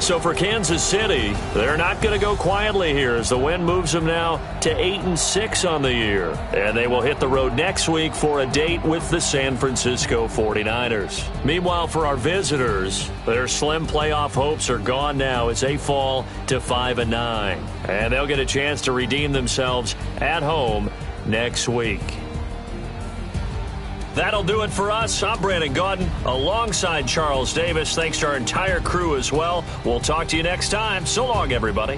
So for Kansas City, they're not going to go quietly here as the win moves them now to 8-6 on the year. And they will hit the road next week for a date with the San Francisco 49ers. Meanwhile, for our visitors, their slim playoff hopes are gone now as they fall to 5-9. And they'll get a chance to redeem themselves at home next week. That'll do it for us. I'm Brandon Gaudin alongside Charles Davis. Thanks to our entire crew as well. We'll talk to you next time. So long, everybody.